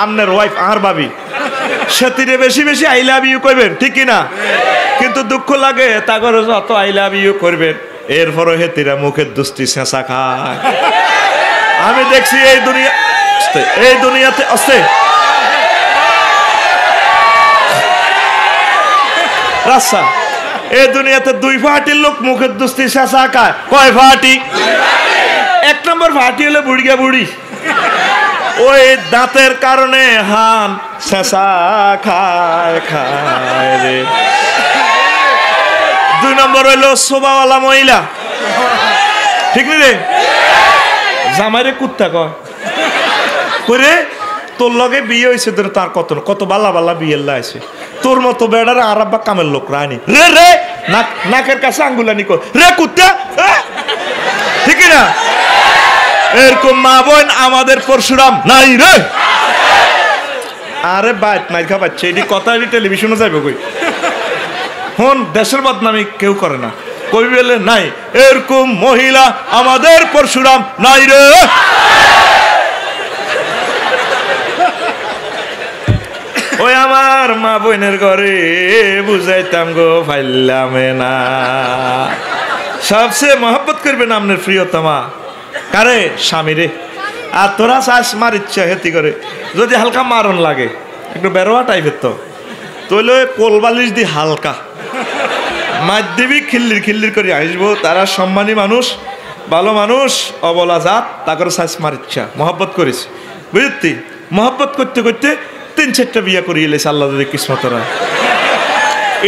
আপনার ওয়াইফ আর ভাবি সেতিরে বেশি বেশি আই লাভ ইউ করবেন ঠিক কিনা কিন্তু দুঃখ লাগে তা করে যত আই লাভ ইউ করবেন এরপরও হেতিরা মুখের দুষ্টি ছেঁচা খায় আমি দেখছি এই দুনিয়াতে আসতে রাস্তা এই দুনিয়াতে দুই ফাটির লোক মুখের দুষ্টি ছেঁচা খায় কয় ফাটি এক নম্বর ফাটি হলে বুড়িয়া বুড়ি ওই দাঁতের কারণে হান ছেঁচা খায় খায় রে দুই নম্বর হইলো শোভাওয়ালা মহিলা ঠিক রে জামাইরে কুত্তা করে তোর লগে বিয়ে হয়েছে তার কত কত বালা বালা বিয়ে আছে তোর মতো বেড়ারে আরাব্বা কামের লোক রানি রে রে নাকের কাছে আঙ্গুলানি কর রে কুত্তা ঠিক না এরকম মা বোন আমাদের পরশুরাম নাই রে আরে বাইট মাইর খা পাচ্ছে এটি কথা টেলিভিশনে যাবে কই হন দেশের বদনামি কেউ করে না কই বলে নাই এরকম মহিলা আমাদের পরশুরাম নাই রে ওই আমার মা বোনের ঘরে বুঝাইতাম গো ফাইলামে না সবচেয়ে মহব্বত করবেন আপনার প্রিয়তমা কারে স্বামী রে আর তোরা চাষ মার ইচ্ছা হেতি করে যদি হালকা মারণ লাগে একটু বেরোয়া টাইপের তো তৈলে কোলবালিশ দি হালকা মাধ্যমিক খিল্লির খিল্লির করে আসবো তারা সম্মানী মানুষ ভালো মানুষ অবলা জাত তা করে চাষ মার ইচ্ছা মহব্বত করিস বুঝতি মহব্বত করতে করতে 3-4টা বিয়ে করিয়ে এলেছে আল্লাহ যদি কিসমতরা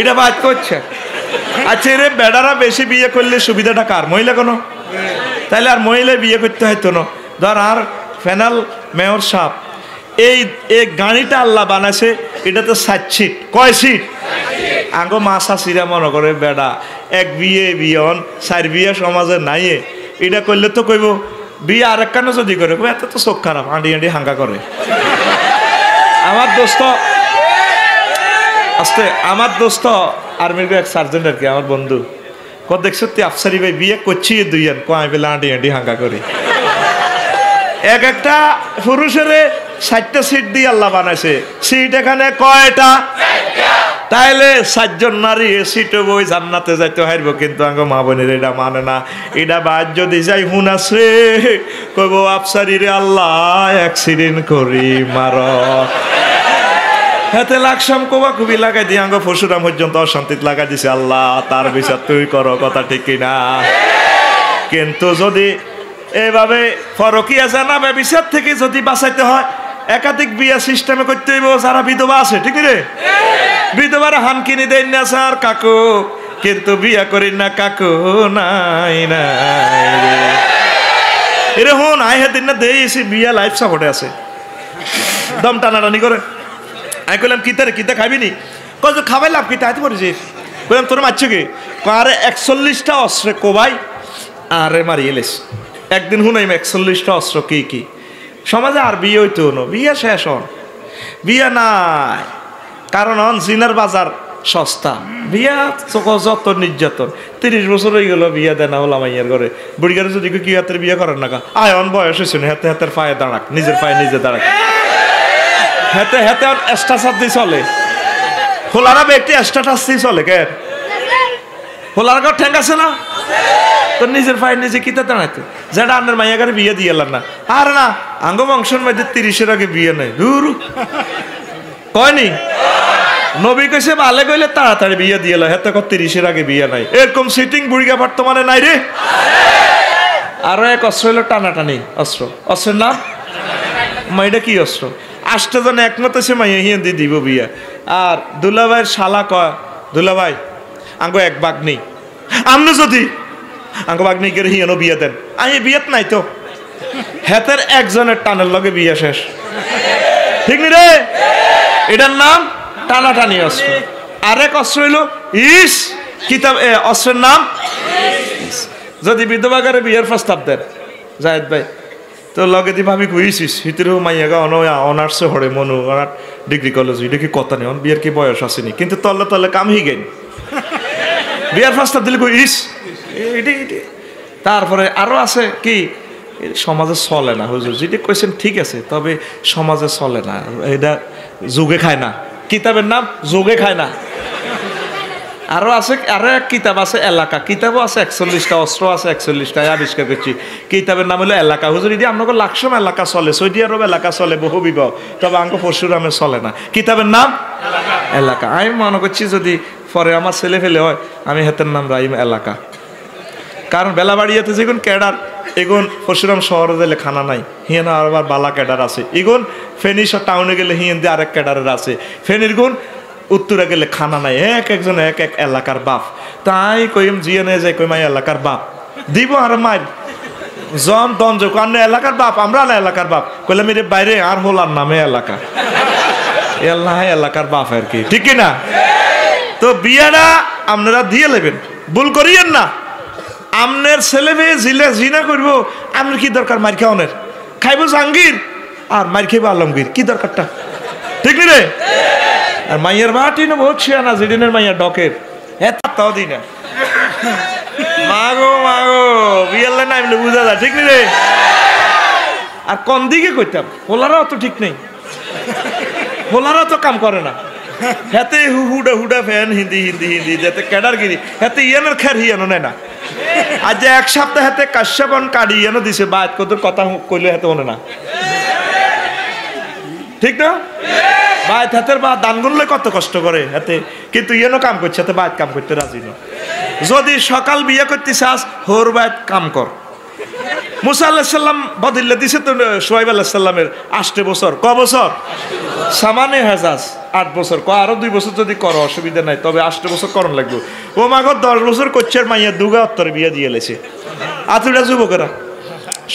এটা বাদ করছে আচ্ছা রে বেড়ারা বেশি বিয়ে করলে সুবিধাটা কার মহিলা কোনো তাহলে আর মহিলায় বিয়ে করতে হয়তো না ধর আর ফেনাল মেয়র সাপ এই গাড়িটা আল্লাহ বানাইছে এটাতে 7 সিট কয় সিট আঙ্গো মাসা সিরা মনে করে বেড়া এক বিয়ে বিয়ন 4 বিয়ে সমাজে নাইয়ে এটা করলে তো কইব বিয়ে আর এক কানো যদি করে এত তো চোখ খারাপ আঁটি আঁটি হাঙ্গা করে আমার দোস্ত আস্তে আমার দোস্ত আর্মির এক সার্জেন্ট আর কি আমার বন্ধু কত দেখছো তুই আফসারি ভাই বিয়ে করছি দুইজন কয় বেলা আঁটি আঁটি হাঙ্গা করে এক একটা পুরুষের 60টা সিট দিয়ে আল্লাহ বানাইছে সিট এখানে কয়টা তাইলে 4 জন নারী সিটে বই জান্নাতে যাইতে হারবো কিন্তু আঙ্গ মা বোনের এটা মানে না এটা বাদ যদি যাই হুন আছে কইব আফসারি রে আল্লাহ অ্যাক্সিডেন্ট করি মার হাতে লাকসাম কোবা খুবই লাগাই দিয়ে আঙ্গ পরশুরাম পর্যন্ত অশান্তিত লাগাই দিছে আল্লাহ তার বিচার তুই করো কথা ঠিক কিনা কিন্তু যদি এভাবে ফরকিয়া জানাবে বিচার থেকে যদি বাঁচাইতে হয় একাধিক বিয়া সিস্টেমে করতে হইব যারা বিধবা আছে ঠিক রে বিধবার হান কিনে দেন না স্যার কাকু কিন্তু বিয়া করি না কাকু নাই নাই এরে হন আই হেদিন না দেইছি বিয়া লাইফ সাপোর্টে আছে দম টানাটানি করে আমি কইলাম কিতা খাবি নি কত খাবাই লাভ কিতা হাতে পড়েছিস বললাম তোর মারছো কি আরে 41টা অস্ত্রে কোবাই আরে মারিয়ে এলেস একদিন হুনাইম 41টা অস্ত্র কি কি সমাজে আর বিয়ে হইতো না বিয়ে শেষ হন বিয়ে নাই কারণ হন জিনার বাজার সস্তা বিয়া যত নির্যাতন 30 বছর হয়ে গেল বিয়া দেয় না হলাম মাইয়ার ঘরে বুড়িগারে যদি কি হাতের বিয়ে করেন না আয় অন বয়স হয়েছে হাতে হাতের পায়ে দাঁড়াক নিজের পায়ে নিজে দাঁড়াক হাতে হাতে স্ট্যাটাস দিয়ে চলে খোলারা ব্যক্তি স্ট্যাটাস দিয়ে চলে কে খোলার ঘর ঠ্যাং আছে না তো নিজের পায়ে নিজে কিতা দাঁড়াইতো যেটা আপনার মাইয়াগারে বিয়ে দিয়ে এলাম না আর না আঙ্গ বংশের মধ্যে 30-এর আগে বিয়ে নেই দূর কয়নি নবী কইছে ভালে কইলে তাড়াতাড়ি বিয়ে দিয়ে এলো হেতে 30-এর আগে বিয়ে নাই এরকম সিটিং বুড়িগা বর্তমানে নাই রে আরো এক অস্ত্র হলো টানাটানি অস্ত্র অস্ত্রের নাম মাইটা কি অস্ত্র 8টা জন একমত আছে মাইয়া হিয়ে দিয়ে দিব বিয়া আর দুলাভাইয়ের শালা কয় দুলাভাই আঙ্গ এক বাঘ নেই আমনে যদি আঙ্গ বাঘ নেই করে হিয়ানো বিয়ে দেন আমি বিয়েত নাই তো হেতের একজনের টানের লগে বিয়ে শেষ ঠিক নি রে এটার নাম টানাটানি অস্ত্র আরেক অস্ত্র হইল ইস কিতাব অস্ত্রের নাম যদি বিধবাগারে বিয়ের প্রস্তাব দেন জায়েদ ভাই তো লগে দি ভাবি কইছিস হিতির মাইয়াগা অনার্স হরে মনু ডিগ্রি কলেজ এটা কি কথা নেই বিয়ের কি বয়স আসেনি কিন্তু তলে তলে কাম হি গেন বিয়ের প্রস্তাব দিলে কই ইস তারপরে আরো আছে কি সমাজে চলে না হুজুর, যেটা কইছেন ঠিক আছে, তবে সমাজে চলে না, এটা যুগে খায় না। কিতাবের নাম যুগে খায় না। আরো আছে, আরো এক কিতাব আছে এলাকা, কিতাবও আছে 41টা, অস্ত্র আছে 41টা, আবিষ্কার করছি। কিতাবের নাম হলো এলাকা। হুজুর এটি আপনাকে লাকসম এলাকা চলে, সৌদি আরব এলাকা চলে, বহু বিবাহ, তবে আঙ্ক পরশুরামে চলে না। কিতাবের নাম এলাকা। আমি মনে করছি যদি পরে আমার ছেলে ফেলে হয়, আমি হাতের নাম রাইম এলাকা। কারণ বেলা বাড়িয়াতে যেগুন ক্যাডার, এগুন পরশুরাম শহরে গেলে খানা নাই, হিয়ানা আবার বালা ক্যাডার আছে। এগুন ফেনী টাউনে গেলে হিয়ান দিয়ে আরেক ক্যাডারের আছে। ফেনীর গুণ উত্তরে গেলে খানা নাই, একজন এক এক এলাকার বাপ। তাই কইম জিয়ানে যাই কই মাই এলাকার বাপ দিব আর মাই জন দঞ্জ কান্ন এলাকার বাপ, আমরা না এলাকার বাপ কইলে মেরে বাইরে আর হলার নামে এলাকা, এল্লাহ এলাকার বাপ আর কি, ঠিক না? তো বিয়াটা আপনারা দিয়ে নেবেন, ভুল করিয়েন না। আমনের ছেলে মেয়ে জিনা করবো, আপনার কি দরকার মার খাওয়ানোর? খাইবো জাহাঙ্গীর আর মার খাইবো আলমগীর, কি দরকারটা, ঠিক নি রে? আর মাইয়ার বাটি না বহুত ছিয়ানা, যেদিনের মাইয়া ডকের এটাও দিই না, মাগো মাগো বিয়ের না এমনি বুঝা যায়, ঠিক নি রে? আর কোন দিকে কইতাম, হোলারাও তো ঠিক নেই, হোলারাও তো কাম করে না। হাতে হুডা হুডা ফ্যান হিন্দি হিন্দি হিন্দি যাতে ক্যাডারগিরি, হাতে ইয়ানোর খের হিয়ানো নেয় না। আজ এক সপ্তাহ হাতে কাশ্যপন কাড়ি ইয়ানো দিছে, বাদ কত কথা কইলে হাতে মনে না, ঠিক না? বাদ হাতের বা দান গুনলে কত কষ্ট করে হাতে, কিন্তু ইয়ানো কাম করছে, হাতে বাদ কাম করতে রাজি না। যদি সকাল বিয়ে করতে চাস, হোর বাদ কাম কর। মুসা আলাইহিস সালাম বদিল্লা দিছে তো শুআইব আলাইহিস সালামের 8 বছর, ক বছর? সামানে হাজাজ 8 বছর, ক আরো 2 বছর যদি করো অসুবিধা নাই, তবে 8 বছর করণ লাগবে। ও মাগো 10 বছর করছে মাইয়া দুগা উত্তরে বিয়ে দিয়ে লেছে। আতুরা যুবকেরা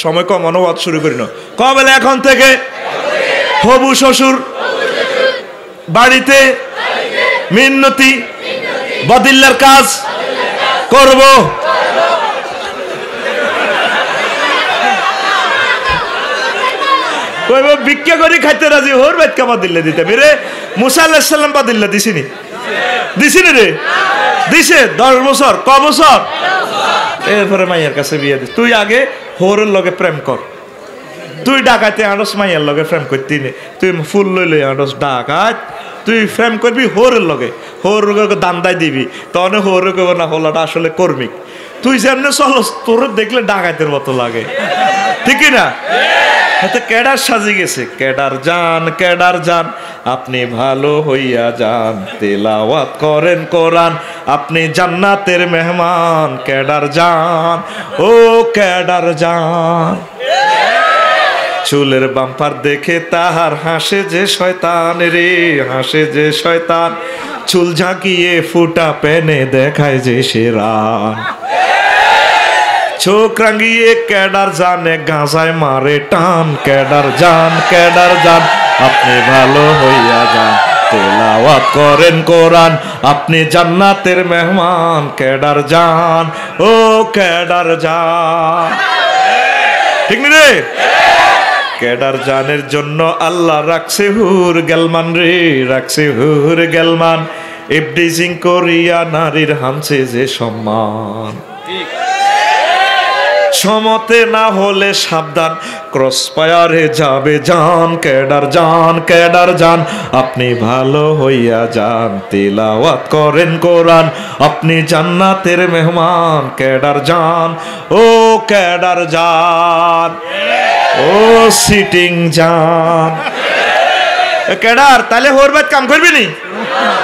সময় কম, অনুবাদ শুরু করি না। কবেলে এখন থেকে হবু শ্বশুর বাড়িতে মিন্নতি বদিল্লার কাজ করব। ভিক্ষা করে খাইতে রাজি, হোর বাচ্চা বদিল্লা দিতে রে। মুসা আলাইহিস সালাম বদিল্লা দিছিনি, দিছিনি রে? দিছে 10 বছর, ক বছর? এরপরে মাইয়ার কাছে বিয়ে দিস। তুই আগে হোরের লগে প্রেম কর, তুই ডাকাইতে আনস মাইয়ার লগে প্রেম করতি নে, তুই ফুল লইলে আনস ডাকাত, তুই প্রেম করবি হোরের লগে, হোর দান্দাই দিবি, তখন হোর কব না হলাটা আসলে কর্মিক। তুই যেমনি চলস তোর দেখলে ডাকাইতের মতো লাগে, ঠিক না? হাতে ক্যাডার সাজি গেছে, ক্যাডার যান আপনি ভালো হইয়া যান, তেলাওয়াত করেন কোরআন, আপনি জান্নাতের মেহমান। ক্যাডার যান, ও ক্যাডার যান। চুলের বাম্পার দেখে তাহার হাসে যে শয়তান রে, হাসে যে শয়তান, চুল ঝাঁকিয়ে ফুটা পেনে দেখায় যে সেরান। চোখ রাঙিয়ে ক্যাডার জানে গাঁজায় মারে টান। ক্যাডার যান আপনি ভালো হইয়া যান, তেলাওয়াত করেন কোরআন, আপনি জান্নাতের মেহমান। ক্যাডার যান, ও ক্যাডার যান, ঠিক নি রে? ক্যাডার জানের জন্য আল্লাহ রাখছে হুর গেলমান রে, রাখছে হুর গেলমান। ইবডিজিং করিয়া নারীর হামছে যে সম্মান, সমতে না হলে সাবধান, ক্রস ফায়ারে যাবে জান। ক্যাডার যান আপনি ভালো হইয়া যান, তেলাওয়াত করেন কোরআন, আপনি জান্নাতের মেহমান। ক্যাডার যান, ও ক্যাডার যান, ও সিটিং যান। ক্যাডার তাহলে হোরবাদ কাম করবি নি,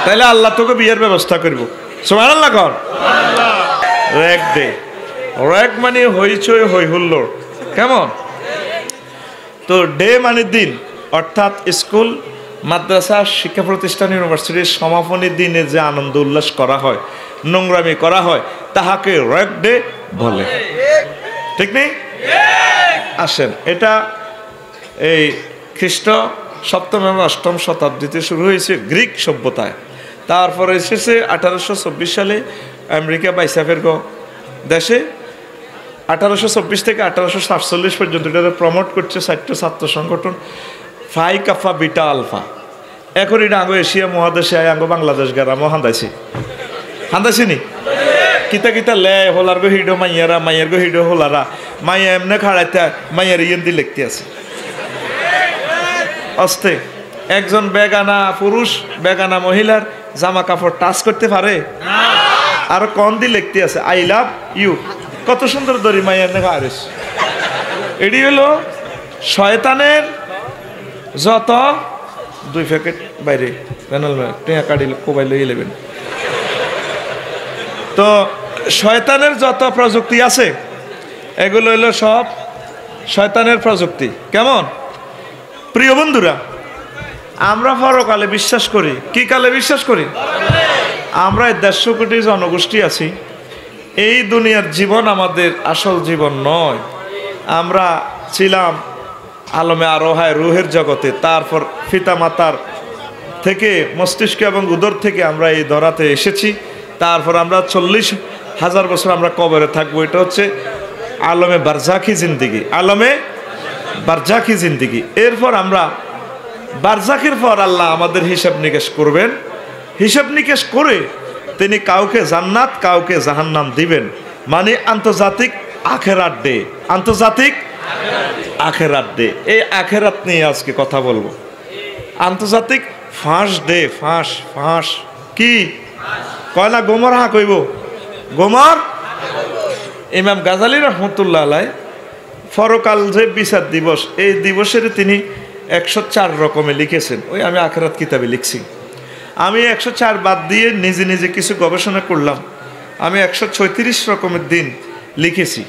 তাহলে আল্লাহ তোকে বিয়ের ব্যবস্থা করবো। সুবহানাল্লাহ কর। রেক দে, রেক মানে হইচই হই হুল্লোড়, কেমন? তো ডে মানে দিন, অর্থাৎ স্কুল মাদ্রাসা শিক্ষা প্রতিষ্ঠান ইউনিভার্সিটির সমাপনী দিনে যে আনন্দ উল্লাস করা হয়, নোংরামি করা হয়, তাহাকে রেক ডে বলে, ঠিক নেই? আসেন, এটা এই খ্রিস্ট 7ম এবং 8ম শতাব্দীতে শুরু হয়েছে গ্রিক সভ্যতায়, তারপরে এসেছে 1824 সালে আমেরিকা বাইসাফের দেশে। 1824 থেকে 1847 পর্যন্ত এটা প্রমোট করছে 4টা ছাত্র সংগঠন, ফাই কাফা বিটা আলফা। এখন এটা আঙ্গ এশিয়া মহাদেশে আঙ্গ বাংলাদেশ গ্রামও হান্দাইছি নি, কিতা কিতা লে হোলার গো হিডো মাইয়ারা, মাইয়ার গো হিডো হোলারা, মাইয়া এমনে খাড়াইতে মাইয়ার ইয়েন্দি লিখতে আছে অস্তে। একজন বেগানা পুরুষ বেগানা মহিলার জামা কাপড় টাচ করতে পারে? আর কন দিয়ে লিখতে আছে আই লাভ ইউ। কত সুন্দর দড়ি মাইয়া এমনি খাড়াইস। এটি হলো শয়তানের যত 2 প্যাকেট বাইরে টেয়া কাটিলে কোবাই লইয়ে নেবেন। তো শয়তানের যত প্রযুক্তি আছে এগুলো হলো সব শয়তানের প্রযুক্তি। কেমন প্রিয় বন্ধুরা, আমরা পরকালে বিশ্বাস করি। কি কালে বিশ্বাস করি? আমরা 150 কোটি জনগোষ্ঠী আছি। এই দুনিয়ার জীবন আমাদের আসল জীবন নয়। আমরা ছিলাম আলমে আরোহায় রুহের জগতে, তারপর পিতা মাতার থেকে মস্তিষ্ক এবং উদর থেকে আমরা এই ধরাতে এসেছি। তারপর আমরা 40,000 বছর আমরা কবরে থাকবো। এটা হচ্ছে আলমে বারজাখি জিন্দিগি, আলমে বারজাখি জিন্দিগি। এরপর আমরা বারজাখির পর আল্লাহ আমাদের হিসাব নিকেশ করবেন। হিসাব নিকেশ করে তিনি কাউকে জান্নাত কাউকে জাহান্নাম দিবেন। মানে আন্তর্জাতিক আখেরাত ডে, আন্তর্জাতিক আখেরাত ডে। এই আখেরাত নিয়ে আজকে কথা বলবো। আন্তর্জাতিক ফাঁস ডে, ফাঁস ফাঁস কি কয় না গোমর হা কইব গোমর। ইমাম গাজালি রহমতুল্লাহ আলাই ফরকাল যে বিচার দিবস, এই দিবসের তিনি 104 রকমে লিখেছেন। ওই আমি আখেরাত কিতাবে লিখছি। আমি 104 বাদ দিয়ে নিজে নিজে কিছু গবেষণা করলাম। আমি 136 রকমের দিন লিখেছি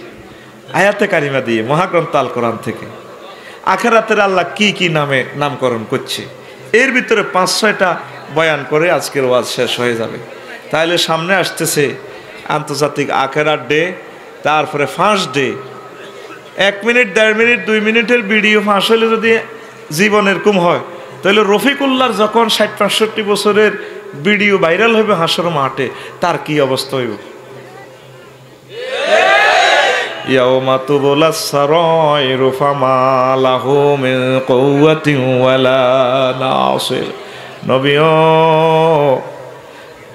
আয়াতে কারিমা দিয়ে, মহাগ্রন্থ আল কোরআন থেকে। আখেরাতের আল্লাহ কি কি নামে নামকরণ করছে, এর ভিতরে 5-6টা বয়ান করে আজকের ওয়াজ শেষ হয়ে যাবে। তাহলে সামনে আসতেছে আন্তর্জাতিক আখেরাত ডে, তারপরে ফাঁস ডে। 1 মিনিট 1.5 মিনিট 2 মিনিটের ভিডিও ফাঁস হলে যদি জীবন এরকম হয়, তাহলে রফিকুল্লাহর যখন 60-65 বছরের ভিডিও ভাইরাল হবে হাসর মাঠে, তার কি অবস্থা হইব? ইয়াউমা তুবলাস সারাইরু ফামা লাহু মিন কুওয়াতিন ওয়ালা নাসির। নবীও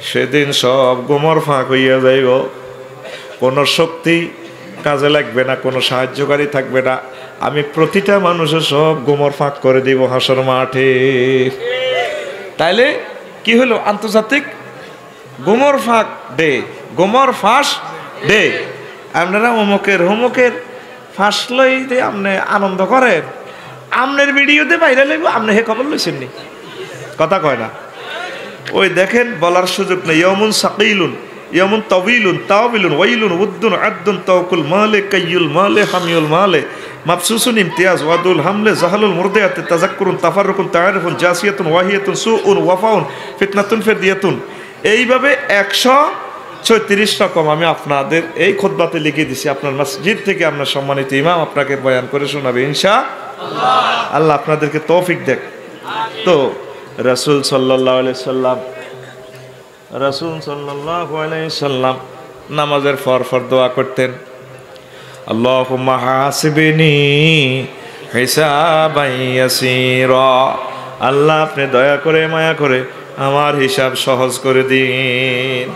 সেদিন সব গোমর ফাঁক হইয়া যাইব, কোনো শক্তি কাজে লাগবে না, কোনো সাহায্যকারী থাকবে না। আমি প্রতিটা মানুষের সব গোমর ফাঁক করে দিব হাসর মাঠে। তাইলে কি হলো? আন্তর্জাতিক গোমর ফাঁক ডে, গোমর ফাঁস ডে। আপনারা হোমকের ফাঁস লই দিয়ে আপনি আনন্দ করেন, আপনার ভিডিওতে বাইরে লাগবে, আপনি হে খবর লইছেন নি? কথা কয় না। ওই দেখেন বলার সুযোগ নেই। ইয়মুন সাকিলুন ইয়মুন তাবিলুন তাবিলুন ওয়াইলুন উদ্দুন আদ্দুন তাওকুল মালে কাইয়ুল মালে হামিউল মালে মাবসুসুন ইমতিয়াজ ওয়াদুল হামলে জাহালুল মুরদিয়াতে তাজাক্কুরুন তাফাররুকুন তাআরিফুন জাসিয়াতুন ওয়াহিয়াতুন সুউন ওয়াফাউন ফিতনাতুন ফিরদিয়াতুন। এইভাবে 136 রকম আমি আপনাদের এই খুতবাতে লিখে দিছি। আপনার মসজিদ থেকে আপনার সম্মানিত ইমাম আপনাকে বয়ান করে শোনাবে ইনশাআল্লাহ। আল্লাহ আপনাদেরকে তৌফিক দেখ। তো রাসূল সাল্লাল্লাহু আলাইহি সাল্লাম নামাজের পর দোয়া করতেন, আল্লাহুম্মা হাসিবনি হিসাবান ইয়াসীরা। আল্লাহ আপনি দয়া করে মায়া করে আমার হিসাব সহজ করে দিন,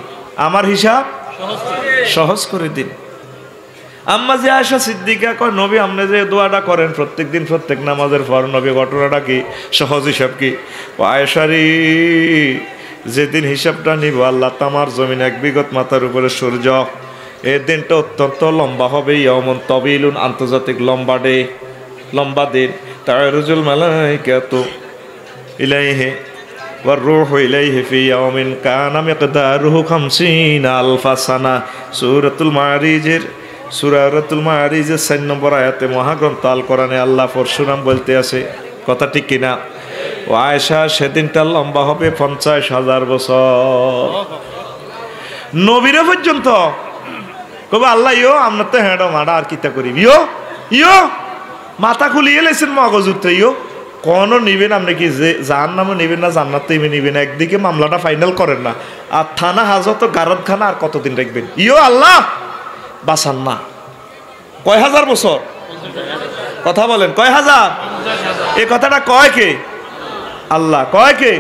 আমার হিসাব সহজ করে দিন। আম্মা যে আয়েশা সিদ্দিকা কয়, নবী আপনি যে দোয়াটা করেন প্রত্যেকদিন প্রত্যেক নামাজের পর, নবী ঘটনাটা কি? সহজ হিসাব কি? ও আয়েশারি, যেদিন হিসাবটা নিব আল্লাহ তামার জমিন 1 বিঘত মাথার উপরে সূর্য, এই দিনটা অত্যন্ত লম্বা হবে। ইয়াউমুন তাবিলুন, আন্তর্জাতিক লম্বা ডে, লম্বা দিন। তা'রুজুল মালাইকাতু ইলাইহি ওয়ার রূহু ইলাইহি ফি ইয়াউমিন কানা মিকদারুহু 50 আলফা সানা। সূরাতুল মারিজের 4 নম্বর আয়াতে মহাগ্রন্থ আল কোরআনে আল্লাহ পরশুরাম বলতে আছে। কথা ঠিক কিনা? ও আয়েশা, সেদিনটা লম্বা হবে 50,000 বছর। নবীরা পর্যন্ত কবে আল্লাহ ইয়ো আমরা তো হেঁটো মাডা আর কিতা করি, ইয়ো মাথা খুলিয়ে লেছেন মগজুতে, ইয়ো কোনো নিবেন আপনি কি জাহান নামও নিবেন না জান্নাত নিবেন? একদিকে মামলাটা ফাইনাল করেন না, আর থানা হাজত গারদখানা আর কতদিন রাখবেন? ইয়ো আল্লাহ বাঁচান না। কয় হাজার বছর? কথা বলেন, কয় হাজার? এই কথাটা কয় কে? আল্লাহ। কয় কে?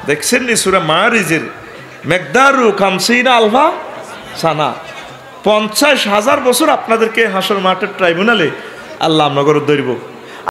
দেখছেন নি সূরা মারিজের মিকদারু 50 আলফা সানা। 50,000 বছর আপনাদেরকে হাসর মাঠের ট্রাইব্যুনালে আল্লাহ আপনাদের ধরব